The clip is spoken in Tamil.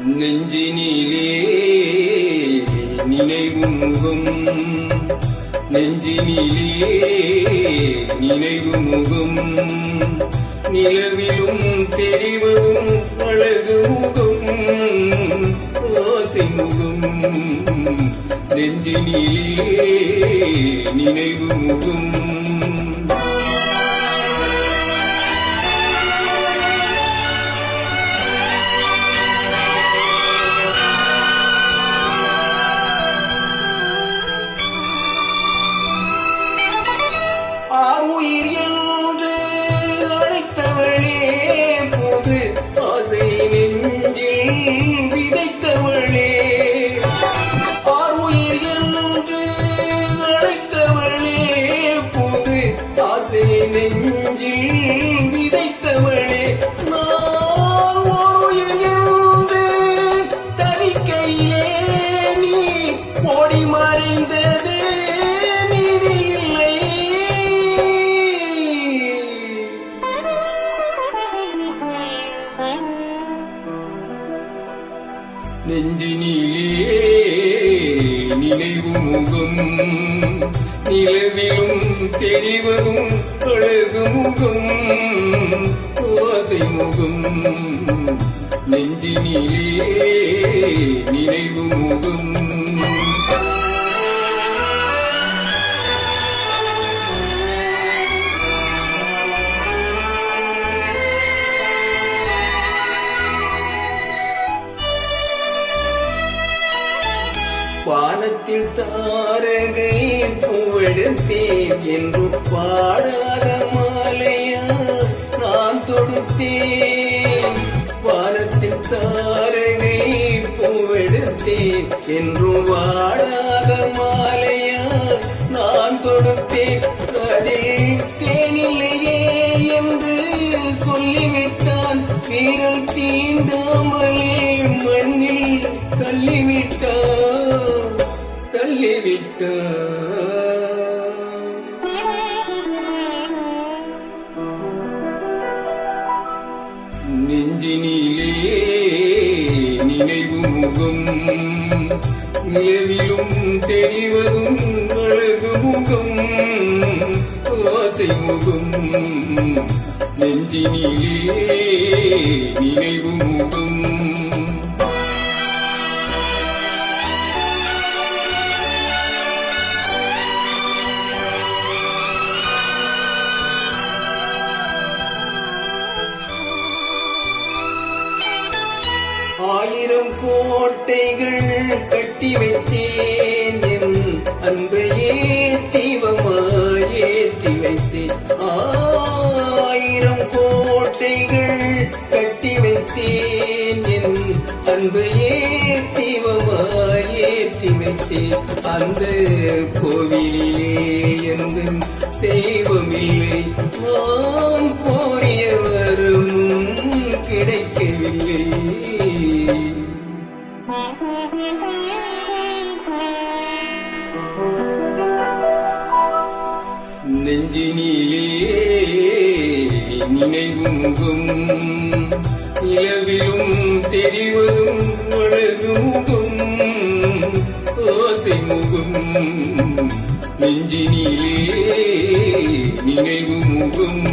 நெஞ்சினிலே நினைவு முகம், நெஞ்சினிலே நினைவு முகம், நிலவிலும் தெரிவதும் அழகு முகம், ஆசை முகம், நெஞ்சினிலே நினைவு முகம். ஆருயிர் என்று அழைத்தவளே, போது ஆசை நெஞ்சில் விதைத்தவளே. ஆருயிர் என்று அழைத்தவளே, போது ஆசை நெஞ்சில் விதைத்தவளே. நான் ஓருயிர் என்று தவிக்கையிலே நீ ஓடி மறைந்தது நெஞ்சினிலே நினைவு முகம், நிலவிலும் தெரிவதும் அழகு முகம், ஆசை முகம், நெஞ்சினிலே நினைவு முகம். வானத்தில் தாரகை பூவெடுத்தேன் என்று பாடாத மாலையா நான் தொடுத்தேன். வானத்தில் தாரகை பூவெடுத்தேன் என்று வாடாத மாலையா நான் தொடுத்தேன். அதில் தேனில்லையே என்று சொல்லிவிட்டான், வீரல் தீண்டாமலே மண்ணில் தள்ளிவிட்டான், தள்ளிவிட்டான். நெஞ்சினிலே நினைவு முகம், நிலவிலும் தெரிவதும் அழகு முகம், ஆசை முகம், நெஞ்சினிலே நினைவு முகம். ஆயிரம் கோட்டைகள் கட்டி வைத்தேன், என் அன்பையே தீபமாய் ஏற்றி வைத்தேன். ஆயிரம் கோட்டைகள் கட்டி வைத்தேன், என் அன்பையே தீபமாய் ஏற்றி வைத்தேன். அந்த கோவிலிலே எந்த தெய்வமில்லை, நான் கோரிய வரமும் கிடைக்கவில்லை. நெஞ்சினிலே நினைவு முகம், நிலவிலும் தெரிவதும் அழகு முகம், ஆசை முகம், நெஞ்சினிலே நினைவு முகம்.